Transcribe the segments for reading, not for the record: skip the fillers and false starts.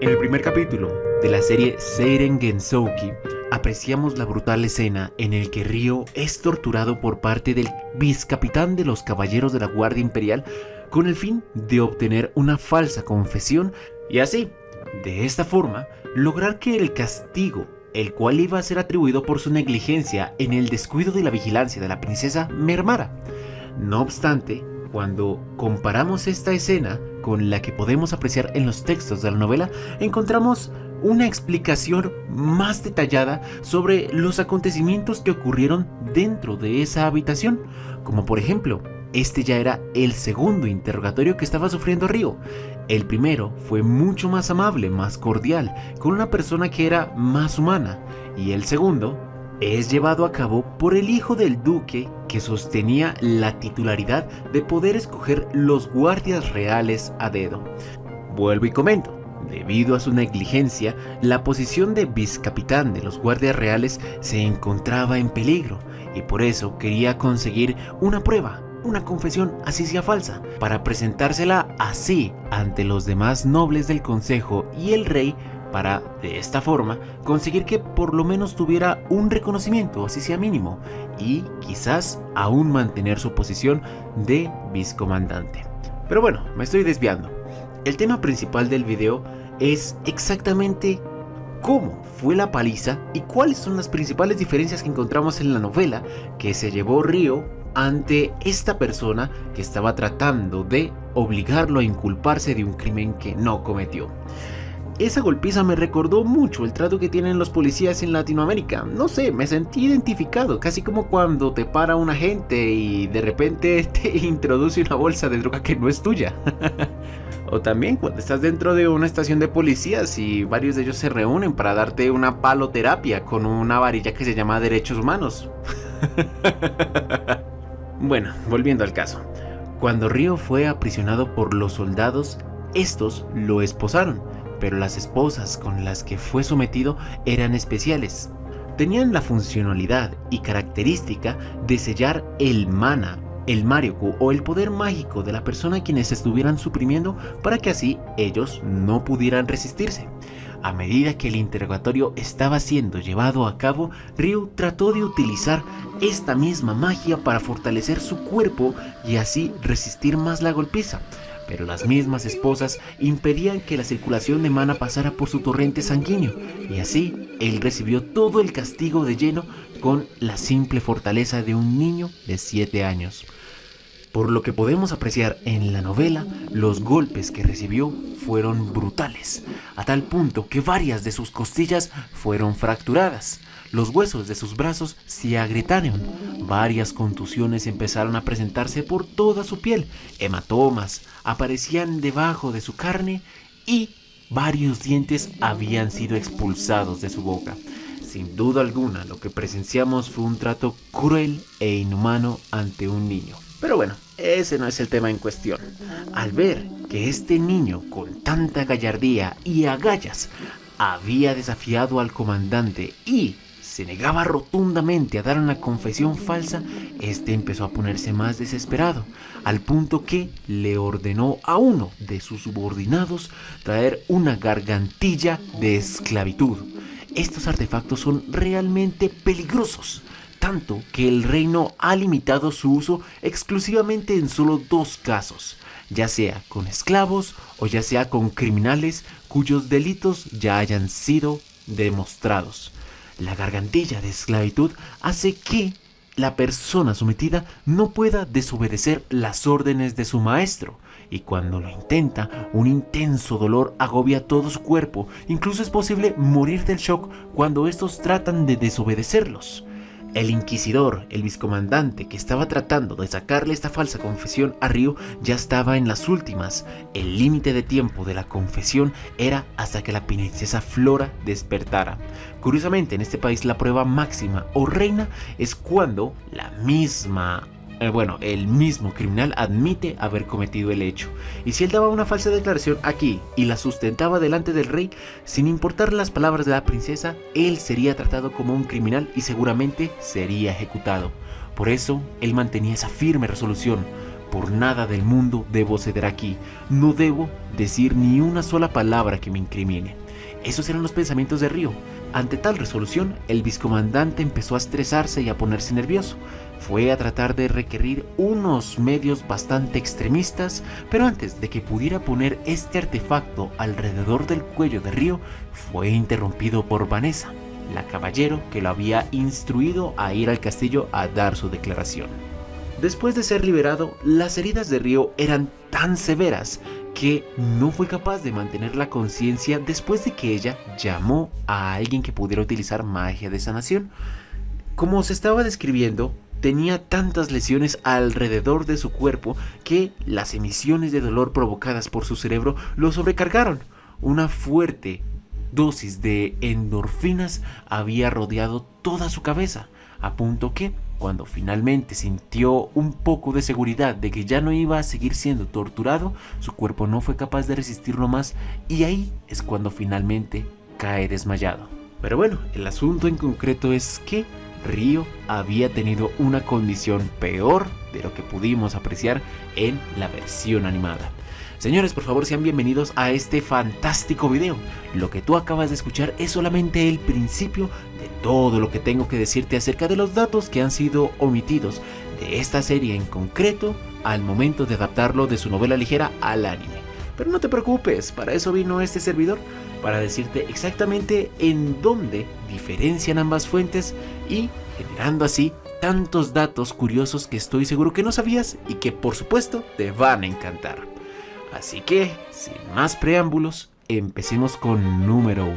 En el primer capítulo de la serie Seiren Gensouki, apreciamos la brutal escena en el que Ryo es torturado por parte del vicecapitán de los caballeros de la Guardia Imperial con el fin de obtener una falsa confesión y así, de esta forma, lograr que el castigo, el cual iba a ser atribuido por su negligencia en el descuido de la vigilancia de la princesa, mermara. No obstante, cuando comparamos esta escena con la que podemos apreciar en los textos de la novela, encontramos una explicación más detallada sobre los acontecimientos que ocurrieron dentro de esa habitación, como por ejemplo, este ya era el segundo interrogatorio que estaba sufriendo Ryo. El primero fue mucho más amable, más cordial, con una persona que era más humana, y el segundo es llevado a cabo por el hijo del duque que sostenía la titularidad de poder escoger los guardias reales a dedo. Vuelvo y comento. Debido a su negligencia, la posición de vicecapitán de los guardias reales se encontraba en peligro y por eso quería conseguir una prueba, una confesión así sea falsa, para presentársela así ante los demás nobles del consejo y el rey para, de esta forma, conseguir que por lo menos tuviera un reconocimiento, así sea mínimo, y quizás aún mantener su posición de vicecomandante. Pero bueno, me estoy desviando. El tema principal del video es exactamente cómo fue la paliza y cuáles son las principales diferencias que encontramos en la novela que se llevó Ryo ante esta persona que estaba tratando de obligarlo a inculparse de un crimen que no cometió. Esa golpiza me recordó mucho el trato que tienen los policías en Latinoamérica. No sé, me sentí identificado, casi como cuando te para un agente y de repente te introduce una bolsa de droga que no es tuya. O también cuando estás dentro de una estación de policías y varios de ellos se reúnen para darte una paloterapia con una varilla que se llama Derechos Humanos. Bueno, volviendo al caso. Cuando Ryo fue aprisionado por los soldados, estos lo esposaron, pero las esposas con las que fue sometido eran especiales. Tenían la funcionalidad y característica de sellar el mana, el Marioku o el poder mágico de la persona a quienes estuvieran suprimiendo para que así ellos no pudieran resistirse. A medida que el interrogatorio estaba siendo llevado a cabo, Ryo trató de utilizar esta misma magia para fortalecer su cuerpo y así resistir más la golpiza. Pero las mismas esposas impedían que la circulación de mana pasara por su torrente sanguíneo, y así él recibió todo el castigo de lleno con la simple fortaleza de un niño de 7 años. Por lo que podemos apreciar en la novela, los golpes que recibió fueron brutales, a tal punto que varias de sus costillas fueron fracturadas. Los huesos de sus brazos se agrietaron, varias contusiones empezaron a presentarse por toda su piel, hematomas aparecían debajo de su carne y varios dientes habían sido expulsados de su boca. Sin duda alguna, lo que presenciamos fue un trato cruel e inhumano ante un niño. Pero bueno, ese no es el tema en cuestión. Al ver que este niño con tanta gallardía y agallas había desafiado al comandante y se negaba rotundamente a dar una confesión falsa, este empezó a ponerse más desesperado, al punto que le ordenó a uno de sus subordinados traer una gargantilla de esclavitud. Estos artefactos son realmente peligrosos, tanto que el reino ha limitado su uso exclusivamente en solo 2 casos, ya sea con esclavos o ya sea con criminales cuyos delitos ya hayan sido demostrados. La gargantilla de esclavitud hace que la persona sometida no pueda desobedecer las órdenes de su maestro, y cuando lo intenta, un intenso dolor agobia todo su cuerpo, incluso es posible morir del shock cuando estos tratan de desobedecerlos. El inquisidor, el vicecomandante que estaba tratando de sacarle esta falsa confesión a Ryo ya estaba en las últimas. El límite de tiempo de la confesión era hasta que la princesa Flora despertara. Curiosamente, en este país la prueba máxima o reina es cuando el mismo criminal admite haber cometido el hecho. Y si él daba una falsa declaración aquí y la sustentaba delante del rey, sin importar las palabras de la princesa, él sería tratado como un criminal y seguramente sería ejecutado. Por eso, él mantenía esa firme resolución, Por nada del mundo debo ceder aquí. No debo decir ni una sola palabra que me incrimine. Esos eran los pensamientos de Ryo. Ante tal resolución, el vicecomandante empezó a estresarse y a ponerse nervioso. Fue a tratar de requerir unos medios bastante extremistas, pero antes de que pudiera poner este artefacto alrededor del cuello de Ryo, fue interrumpido por Vanessa, la caballero que lo había instruido a ir al castillo a dar su declaración. Después de ser liberado, las heridas de Ryo eran tan severas que no fue capaz de mantener la conciencia después de que ella llamó a alguien que pudiera utilizar magia de sanación. Como se estaba describiendo, tenía tantas lesiones alrededor de su cuerpo que las emisiones de dolor provocadas por su cerebro lo sobrecargaron. Una fuerte dosis de endorfinas había rodeado toda su cabeza, a punto que, cuando finalmente sintió un poco de seguridad de que ya no iba a seguir siendo torturado, su cuerpo no fue capaz de resistirlo más y ahí es cuando finalmente cae desmayado. Pero bueno, el asunto en concreto es que Ryo había tenido una condición peor de lo que pudimos apreciar en la versión animada. Señores, por favor sean bienvenidos a este fantástico video. Lo que tú acabas de escuchar es solamente el principio de todo lo que tengo que decirte acerca de los datos que han sido omitidos de esta serie en concreto al momento de adaptarlo de su novela ligera al anime. Pero no te preocupes, para eso vino este servidor, para decirte exactamente en dónde diferencian ambas fuentes y generando así tantos datos curiosos que estoy seguro que no sabías y que por supuesto te van a encantar. Así que, sin más preámbulos, empecemos con número 1.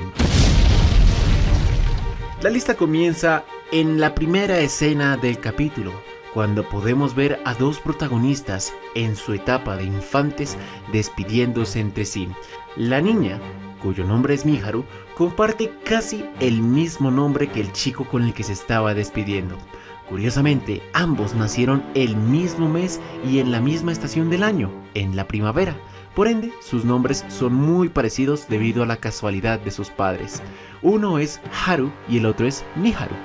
La lista comienza en la primera escena del capítulo, cuando podemos ver a dos protagonistas en su etapa de infantes despidiéndose entre sí. La niña, cuyo nombre es Miharu, comparte casi el mismo nombre que el chico con el que se estaba despidiendo. Curiosamente, ambos nacieron el mismo mes y en la misma estación del año, en la primavera. Por ende, sus nombres son muy parecidos debido a la casualidad de sus padres. Uno es Haru y el otro es Miharu,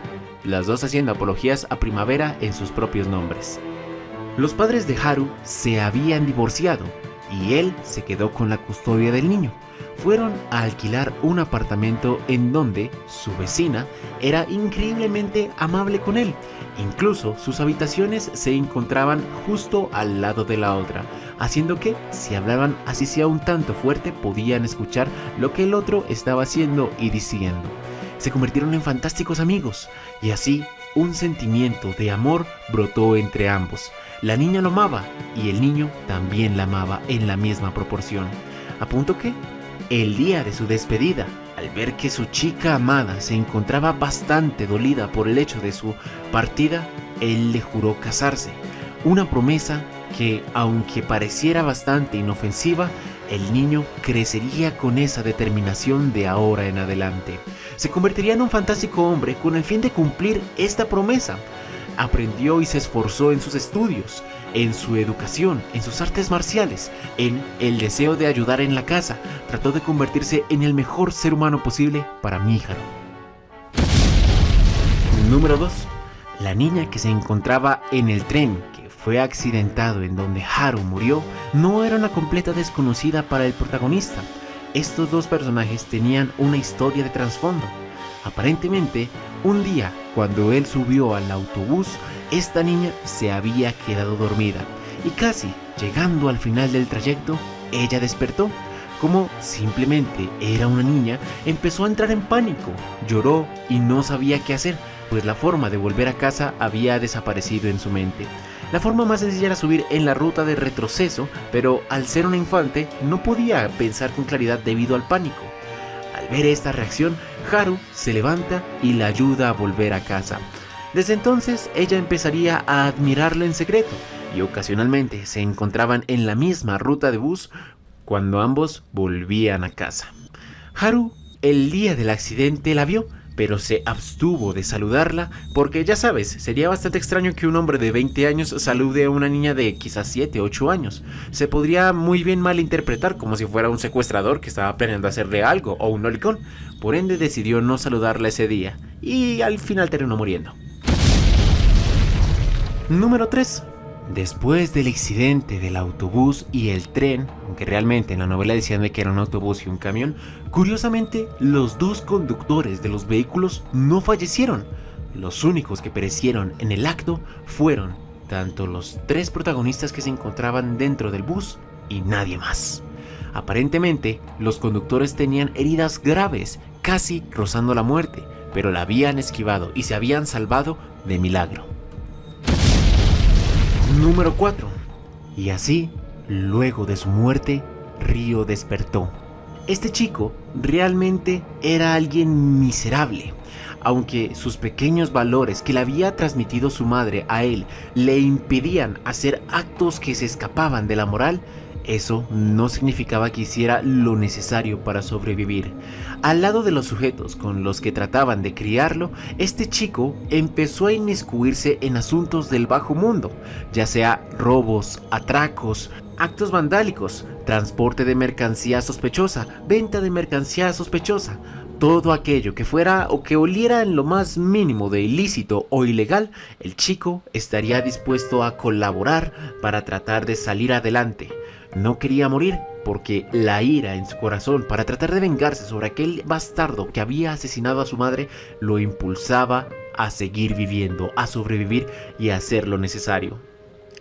las dos haciendo apologías a primavera en sus propios nombres. Los padres de Haru se habían divorciado y él se quedó con la custodia del niño. Fueron a alquilar un apartamento en donde su vecina era increíblemente amable con él. Incluso sus habitaciones se encontraban justo al lado de la otra, haciendo que, si hablaban así sea un tanto fuerte, podían escuchar lo que el otro estaba haciendo y diciendo. Se convirtieron en fantásticos amigos, y así un sentimiento de amor brotó entre ambos. La niña lo amaba, y el niño también la amaba en la misma proporción. A punto que, el día de su despedida, al ver que su chica amada se encontraba bastante dolida por el hecho de su partida, él le juró casarse. Una promesa que, aunque pareciera bastante inofensiva, el niño crecería con esa determinación de ahora en adelante. Se convertiría en un fantástico hombre con el fin de cumplir esta promesa. Aprendió y se esforzó en sus estudios, en su educación, en sus artes marciales, en el deseo de ayudar en la casa. Trató de convertirse en el mejor ser humano posible para Miharu. Número 2. La niña que se encontraba en el tren que fue accidentado en donde Haru murió no era una completa desconocida para el protagonista. Estos dos personajes tenían una historia de trasfondo. Aparentemente, un día, cuando él subió al autobús, esta niña se había quedado dormida y casi llegando al final del trayecto, ella despertó. Como simplemente era una niña, empezó a entrar en pánico, lloró y no sabía qué hacer, pues la forma de volver a casa había desaparecido en su mente. La forma más sencilla era subir en la ruta de retroceso, pero al ser una infante no podía pensar con claridad debido al pánico. Al ver esta reacción, Haru se levanta y la ayuda a volver a casa. Desde entonces, ella empezaría a admirarla en secreto y ocasionalmente se encontraban en la misma ruta de bus cuando ambos volvían a casa. Haru, el día del accidente, la vio, pero se abstuvo de saludarla porque, ya sabes, sería bastante extraño que un hombre de 20 años salude a una niña de quizás 7 o 8 años. Se podría muy bien malinterpretar como si fuera un secuestrador que estaba planeando hacerle algo o un lolicón. Por ende decidió no saludarla ese día y al final terminó muriendo. Número 3. Después del accidente del autobús y el tren, aunque realmente en la novela decían de que era un autobús y un camión, curiosamente los dos conductores de los vehículos no fallecieron. Los únicos que perecieron en el acto fueron tanto los tres protagonistas que se encontraban dentro del bus y nadie más. Aparentemente, los conductores tenían heridas graves, casi rozando la muerte, pero la habían esquivado y se habían salvado de milagro. Número 4. Y así, luego de su muerte, Ryo despertó. Este chico realmente era alguien miserable. Aunque sus pequeños valores que le había transmitido su madre a él le impedían hacer actos que se escapaban de la moral, eso no significaba que hiciera lo necesario para sobrevivir. Al lado de los sujetos con los que trataban de criarlo, este chico empezó a inmiscuirse en asuntos del bajo mundo, ya sea robos, atracos, actos vandálicos, transporte de mercancía sospechosa, venta de mercancía sospechosa. Todo aquello que fuera o que oliera en lo más mínimo de ilícito o ilegal, el chico estaría dispuesto a colaborar para tratar de salir adelante. No quería morir porque la ira en su corazón para tratar de vengarse sobre aquel bastardo que había asesinado a su madre lo impulsaba a seguir viviendo, a sobrevivir y a hacer lo necesario.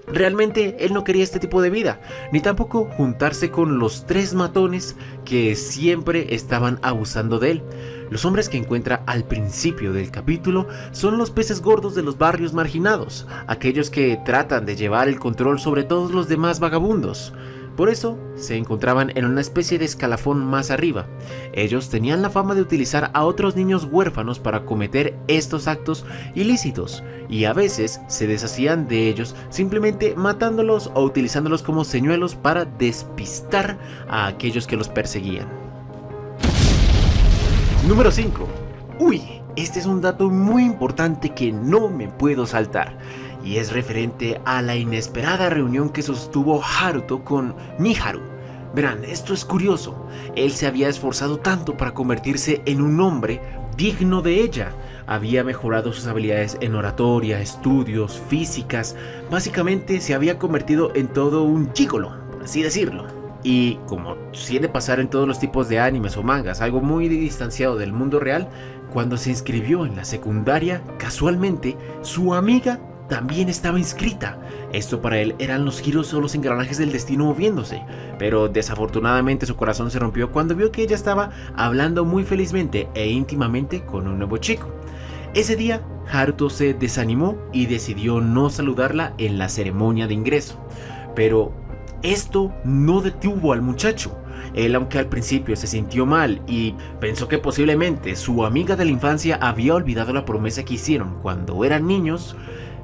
Realmente él no quería este tipo de vida, ni tampoco juntarse con los tres matones que siempre estaban abusando de él. Los hombres que encuentra al principio del capítulo son los peces gordos de los barrios marginados, aquellos que tratan de llevar el control sobre todos los demás vagabundos. Por eso se encontraban en una especie de escalafón más arriba. Ellos tenían la fama de utilizar a otros niños huérfanos para cometer estos actos ilícitos, y a veces se deshacían de ellos simplemente matándolos o utilizándolos como señuelos para despistar a aquellos que los perseguían. Número 5. Uy, este es un dato muy importante que no me puedo saltar. Y es referente a la inesperada reunión que sostuvo Haruto con Miharu. Verán, esto es curioso. Él se había esforzado tanto para convertirse en un hombre digno de ella. Había mejorado sus habilidades en oratoria, estudios, físicas. Básicamente se había convertido en todo un gigolo, por así decirlo. Y como suele pasar en todos los tipos de animes o mangas, algo muy distanciado del mundo real, cuando se inscribió en la secundaria, casualmente, su amiga también estaba inscrita. Esto para él eran los giros o los engranajes del destino moviéndose, pero desafortunadamente su corazón se rompió cuando vio que ella estaba hablando muy felizmente e íntimamente con un nuevo chico. Ese día, Haruto se desanimó y decidió no saludarla en la ceremonia de ingreso, pero esto no detuvo al muchacho. Él, aunque al principio se sintió mal y pensó que posiblemente su amiga de la infancia había olvidado la promesa que hicieron cuando eran niños,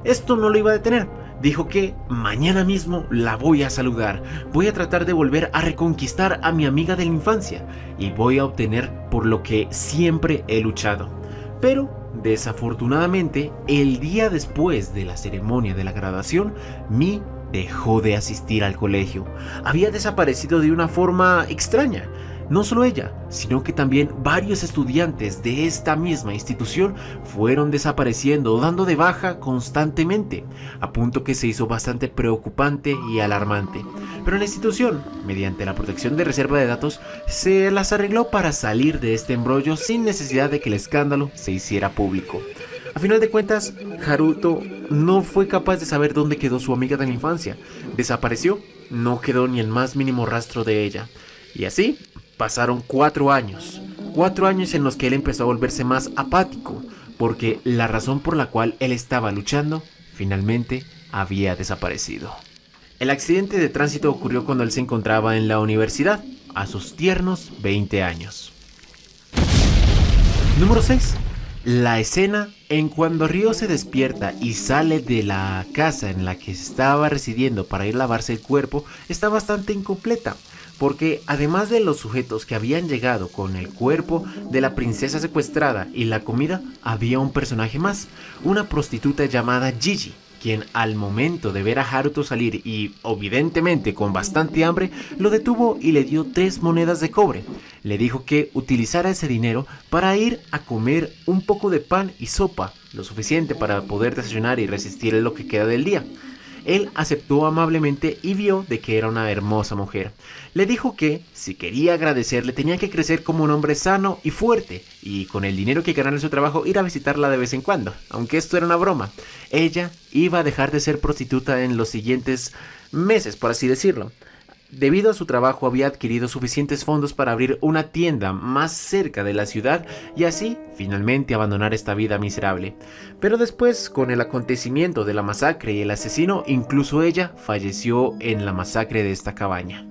esto no lo iba a detener. Dijo que mañana mismo la voy a saludar, voy a tratar de volver a reconquistar a mi amiga de la infancia y voy a obtener por lo que siempre he luchado. Pero desafortunadamente, el día después de la ceremonia de la graduación, Mi dejó de asistir al colegio. Había desaparecido de una forma extraña. No solo ella, sino que también varios estudiantes de esta misma institución fueron desapareciendo o dando de baja constantemente, a punto que se hizo bastante preocupante y alarmante. Pero la institución, mediante la protección de reserva de datos, se las arregló para salir de este embrollo sin necesidad de que el escándalo se hiciera público. A final de cuentas, Haruto no fue capaz de saber dónde quedó su amiga de la infancia. Desapareció, no quedó ni el más mínimo rastro de ella. Y así pasaron 4 años. 4 años en los que él empezó a volverse más apático, porque la razón por la cual él estaba luchando finalmente había desaparecido. El accidente de tránsito ocurrió cuando él se encontraba en la universidad, a sus tiernos 20 años. Número 6. La escena en cuando Ryo se despierta y sale de la casa en la que estaba residiendo para ir a lavarse el cuerpo está bastante incompleta, porque además de los sujetos que habían llegado con el cuerpo de la princesa secuestrada y la comida, había un personaje más, una prostituta llamada Gigi, quien al momento de ver a Haruto salir y evidentemente con bastante hambre, lo detuvo y le dio 3 monedas de cobre. Le dijo que utilizara ese dinero para ir a comer un poco de pan y sopa, lo suficiente para poder desayunar y resistir lo que queda del día. Él aceptó amablemente y vio de que era una hermosa mujer. Le dijo que, si quería agradecerle, tenía que crecer como un hombre sano y fuerte, y con el dinero que ganara en su trabajo ir a visitarla de vez en cuando, aunque esto era una broma. Ella iba a dejar de ser prostituta en los siguientes meses, por así decirlo. Debido a su trabajo había adquirido suficientes fondos para abrir una tienda más cerca de la ciudad y así finalmente abandonar esta vida miserable. Pero después, con el acontecimiento de la masacre y el asesino, incluso ella falleció en la masacre de esta cabaña.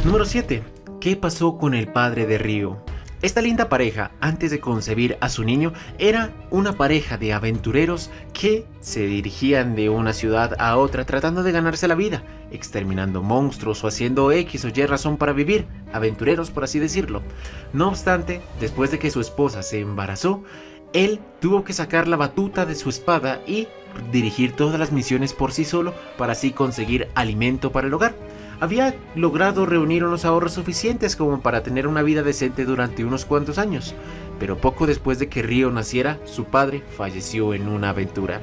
Número 7. ¿Qué pasó con el padre de Ryo? Esta linda pareja, antes de concebir a su niño, era una pareja de aventureros que se dirigían de una ciudad a otra tratando de ganarse la vida, exterminando monstruos o haciendo X o Y razón para vivir, aventureros por así decirlo. No obstante, después de que su esposa se embarazó, él tuvo que sacar la batuta de su espada y dirigir todas las misiones por sí solo para así conseguir alimento para el hogar. Había logrado reunir unos ahorros suficientes como para tener una vida decente durante unos cuantos años, pero poco después de que Ryo naciera, su padre falleció en una aventura.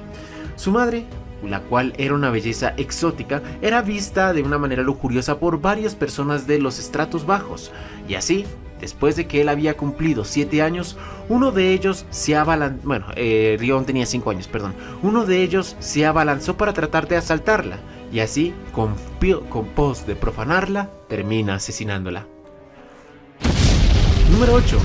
Su madre, la cual era una belleza exótica, era vista de una manera lujuriosa por varias personas de los estratos bajos, y así, después de que él había cumplido 7 años, uno de ellos se abalanzó, Ryo tenía 5 años, perdón, uno de ellos se abalanzó para tratar de asaltarla, y así, con pos de profanarla, termina asesinándola. Número 8.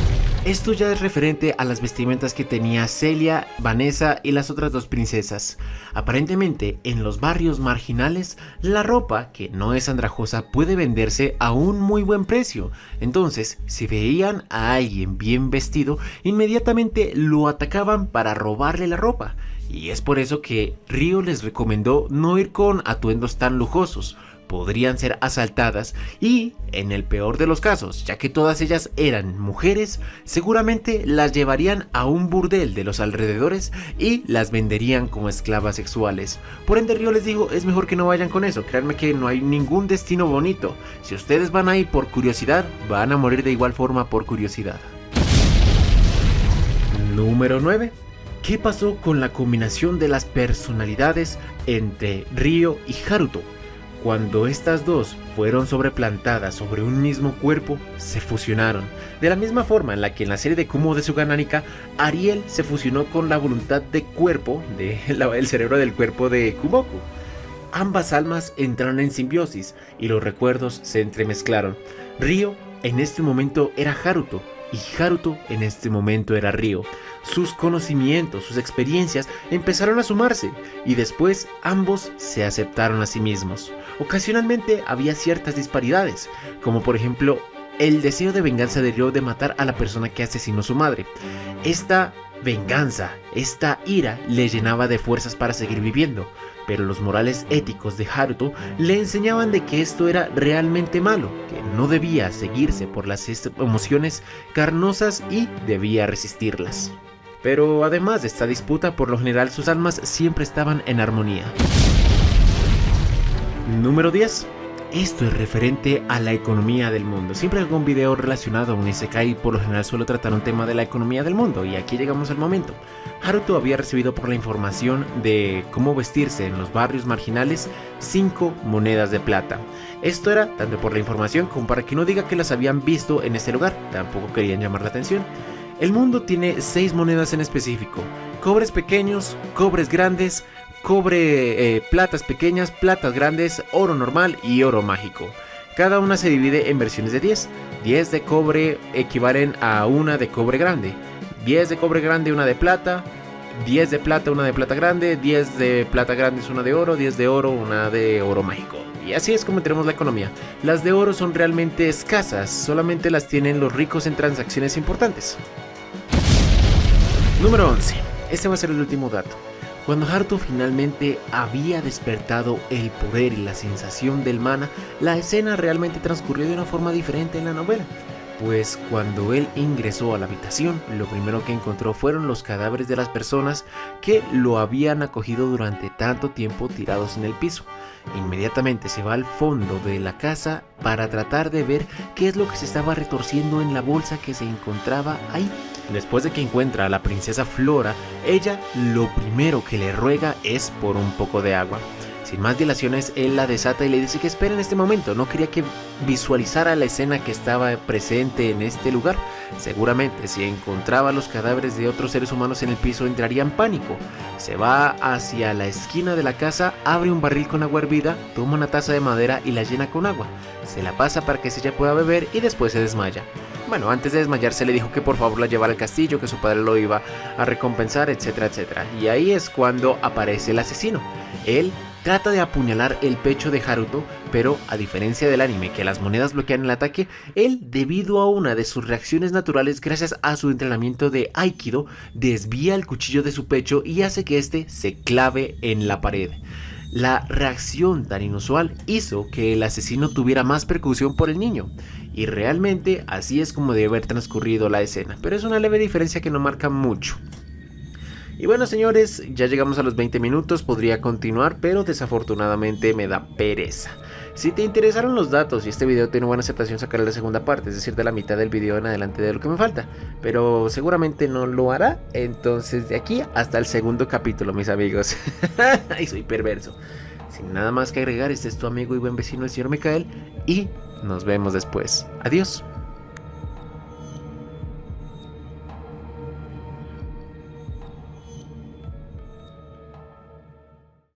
Esto ya es referente a las vestimentas que tenía Celia, Vanessa y las otras dos princesas. Aparentemente, en los barrios marginales, la ropa, que no es andrajosa, puede venderse a un muy buen precio. Entonces, si veían a alguien bien vestido, inmediatamente lo atacaban para robarle la ropa. Y es por eso que Ryo les recomendó no ir con atuendos tan lujosos. Podrían ser asaltadas y, en el peor de los casos, ya que todas ellas eran mujeres, seguramente las llevarían a un burdel de los alrededores y las venderían como esclavas sexuales. Por ende, Ryo les dijo, es mejor que no vayan con eso, créanme que no hay ningún destino bonito. Si ustedes van ahí por curiosidad, van a morir de igual forma por curiosidad. Número 9. ¿Qué pasó con la combinación de las personalidades entre Ryo y Haruto? Cuando estas dos fueron sobreplantadas sobre un mismo cuerpo, se fusionaron. De la misma forma en la que en la serie de Kumo de Sugananika, Ariel se fusionó con la voluntad de cuerpo, el cerebro del cuerpo de Kumoku. Ambas almas entraron en simbiosis y los recuerdos se entremezclaron. Ryo en este momento era Haruto y Haruto en este momento era Ryo. Sus conocimientos, sus experiencias empezaron a sumarse y después ambos se aceptaron a sí mismos. Ocasionalmente había ciertas disparidades, como por ejemplo el deseo de venganza de Ryo de matar a la persona que asesinó a su madre. Esta venganza, esta ira le llenaba de fuerzas para seguir viviendo, pero los morales éticos de Haruto le enseñaban de que esto era realmente malo, que no debía seguirse por las emociones carnosas y debía resistirlas. Pero además de esta disputa, por lo general sus almas siempre estaban en armonía. Número 10. Esto es referente a la economía del mundo. Siempre hago un video relacionado a un isekai y por lo general suelo tratar un tema de la economía del mundo. Y aquí llegamos al momento. Haruto había recibido por la información de cómo vestirse en los barrios marginales 5 monedas de plata. Esto era tanto por la información como para que no diga que las habían visto en ese lugar. Tampoco querían llamar la atención. El mundo tiene 6 monedas en específico. Cobres pequeños, cobres grandes, platas pequeñas, platas grandes, oro normal y oro mágico. Cada una se divide en versiones de 10. 10 de cobre equivalen a una de cobre grande. 10 de cobre grande, una de plata. 10 de plata, una de plata grande. 10 de plata grande es una de oro. 10 de oro, una de oro mágico. Y así es como tenemos la economía. Las de oro son realmente escasas. Solamente las tienen los ricos en transacciones importantes. Número 11. Este va a ser el último dato. Cuando Haruto finalmente había despertado el poder y la sensación del mana, la escena realmente transcurrió de una forma diferente en la novela. Pues cuando él ingresó a la habitación, lo primero que encontró fueron los cadáveres de las personas que lo habían acogido durante tanto tiempo tirados en el piso. Inmediatamente se va al fondo de la casa para tratar de ver qué es lo que se estaba retorciendo en la bolsa que se encontraba ahí. Después de que encuentra a la princesa Flora, ella lo primero que le ruega es por un poco de agua. Sin más dilaciones, él la desata y le dice que espere en este momento. No quería que visualizara la escena que estaba presente en este lugar. Seguramente, si encontraba los cadáveres de otros seres humanos en el piso, entraría en pánico. Se va hacia la esquina de la casa, abre un barril con agua hervida, toma una taza de madera y la llena con agua. Se la pasa para que ella pueda beber y después se desmaya. Bueno, antes de desmayarse le dijo que por favor la llevara al castillo, que su padre lo iba a recompensar, etcétera, etcétera. Y ahí es cuando aparece el asesino. Él trata de apuñalar el pecho de Haruto, pero a diferencia del anime que las monedas bloquean el ataque, él, debido a una de sus reacciones naturales gracias a su entrenamiento de Aikido, desvía el cuchillo de su pecho y hace que este se clave en la pared. La reacción tan inusual hizo que el asesino tuviera más percusión por el niño, y realmente así es como debe haber transcurrido la escena, pero es una leve diferencia que no marca mucho. Y bueno, señores, ya llegamos a los 20 minutos, podría continuar, pero desafortunadamente me da pereza. Si te interesaron los datos y este video tiene buena aceptación, sacaré la segunda parte, es decir, de la mitad del video en adelante de lo que me falta. Pero seguramente no lo hará, entonces de aquí hasta el segundo capítulo, mis amigos. Ay, soy perverso. Sin nada más que agregar, este es tu amigo y buen vecino, el señor Mikael, y nos vemos después. Adiós.